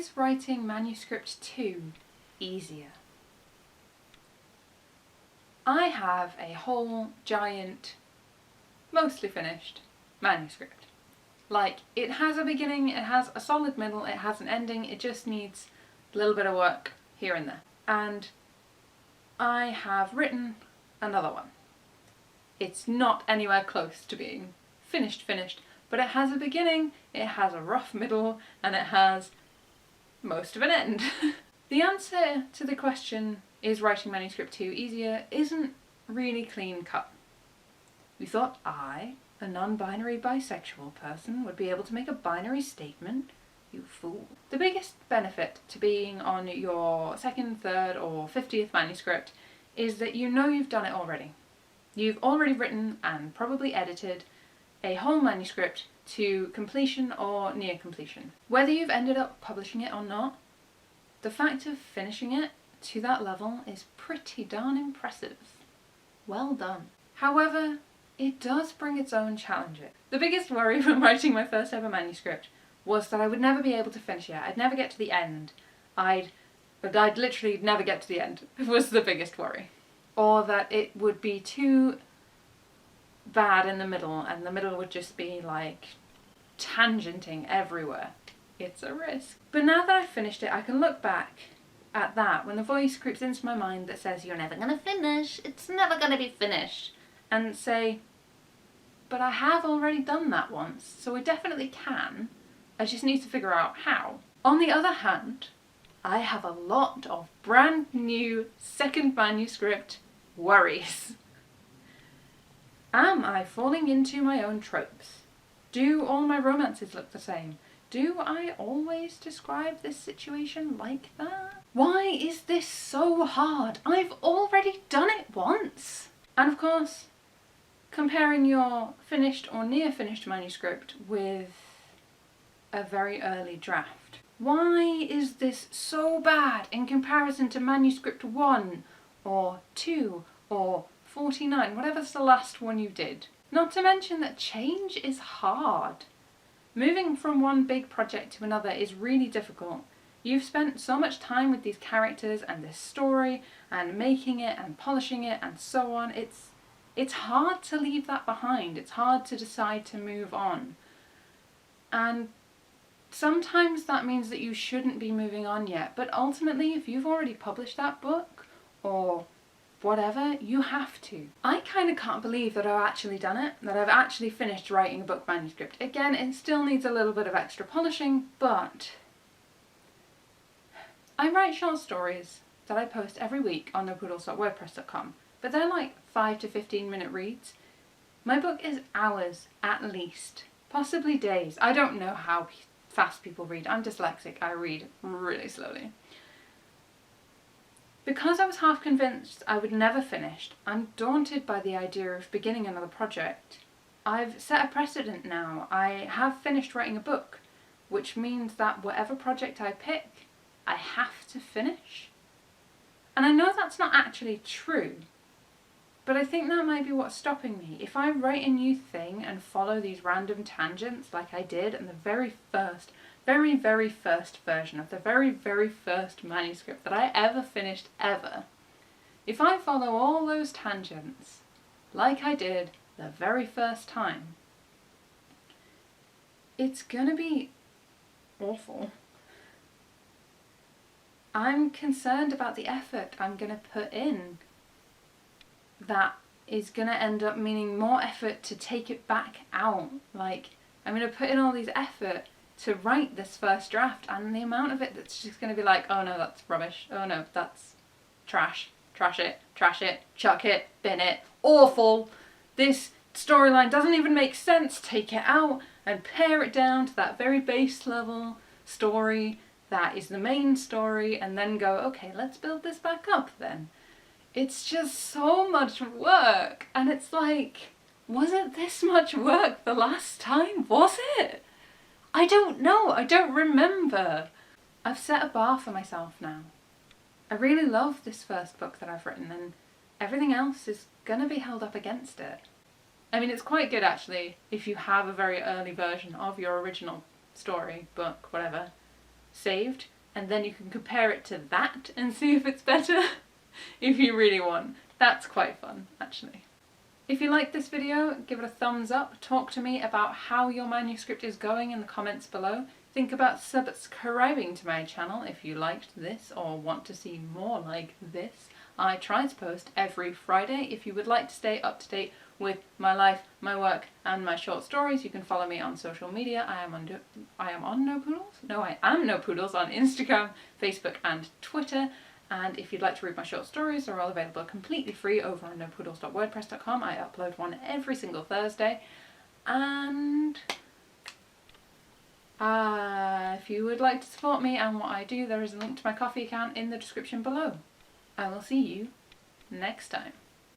Is writing Manuscript 2 easier? I have a whole giant, mostly finished manuscript. Like, it has a beginning, it has a solid middle, it has an ending, it just needs a little bit of work here and there. And I have written another one. It's not anywhere close to being finished, but it has a beginning, it has a rough middle, and it has most of an end. The answer to the question, is writing Manuscript 2 easier, isn't really clean cut. You thought I, a non-binary bisexual person, would be able to make a binary statement? You fool. The biggest benefit to being on your second, third, or 50th manuscript is that you know you've done it already. You've already written and probably edited a whole manuscript to completion or near completion. Whether you've ended up publishing it or not, the fact of finishing it to that level is pretty darn impressive. Well done. However, it does bring its own challenges. The biggest worry when writing my first ever manuscript was that I would never be able to finish it. I'd never get to the end. I'd literally never get to the end. It was the biggest worry. Or that it would be too bad in the middle, and the middle would just be like tangenting everywhere. It's a risk. But now that I've finished it, I can look back at that when the voice creeps into my mind that says, you're never gonna finish, it's never gonna be finished, and say, but I have already done that once, so I definitely can. I just need to figure out how. On the other hand, I have a lot of brand new second manuscript worries. Am I falling into my own tropes? Do all my romances look the same? Do I always describe this situation like that? Why is this so hard? I've already done it once! And of course, comparing your finished or near finished manuscript with a very early draft. Why is this so bad in comparison to manuscript 1 or 2 or 49, whatever's the last one you did? Not to mention that change is hard. Moving from one big project to another is really difficult. You've spent so much time with these characters and this story and making it and polishing it and so on. It's hard to leave that behind. It's hard to decide to move on. And sometimes that means that you shouldn't be moving on yet, but ultimately if you've already published that book or whatever, you have to. I kind of can't believe that I've actually done it, that I've actually finished writing a book manuscript. Again, it still needs a little bit of extra polishing, but I write short stories that I post every week on nopoodles.wordpress.com, but they're like 5 to 15 minute reads. My book is hours at least, possibly days. I don't know how fast people read. I'm dyslexic, I read really slowly. Because I was half convinced I would never finish, I'm daunted by the idea of beginning another project. I've set a precedent now. I have finished writing a book, which means that whatever project I pick, I have to finish. And I know that's not actually true, but I think that might be what's stopping me. If I write a new thing and follow these random tangents like I did in the very first version of the very first manuscript that I ever finished ever, if I follow all those tangents like I did the very first time, it's gonna be awful. I'm concerned about the effort I'm gonna put in. That is gonna end up meaning more effort to take it back out. Like, I'm gonna put in all these effort to write this first draft, and the amount of it that's just gonna be like, oh no, that's rubbish, oh no, that's trash, trash it, chuck it, bin it, awful, this storyline doesn't even make sense, take it out and pare it down to that very base level story that is the main story, and then go, okay, let's build this back up then. It's just so much work, and it's like, was it this much work the last time? Was it? I don't know, I don't remember. I've set a bar for myself now. I really love this first book that I've written, and everything else is gonna be held up against it. I mean, it's quite good actually if you have a very early version of your original story, book, whatever, saved, and then you can compare it to that and see if it's better if you really want. That's quite fun, actually. If you like this video, give it a thumbs up. Talk to me about how your manuscript is going in the comments below. Think about subscribing to my channel if you liked this or want to see more like this. I try to post every Friday. If you would like to stay up to date with my life, my work, and my short stories, you can follow me on social media. I am on No Poodles? No, I am No Poodles on Instagram, Facebook, and Twitter. And if you'd like to read my short stories, they're all available completely free over on nopoodles.wordpress.com. I upload one every single Thursday. And if you would like to support me and what I do, there is a link to my Ko-fi account in the description below. I will see you next time.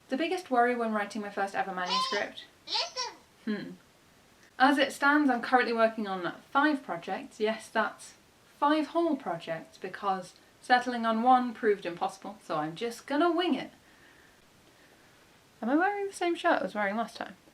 The biggest worry when writing my first ever manuscript? As it stands, I'm currently working on 5 projects. Yes, that's 5 whole projects, because settling on one proved impossible, so I'm just gonna wing it. Am I wearing the same shirt I was wearing last time?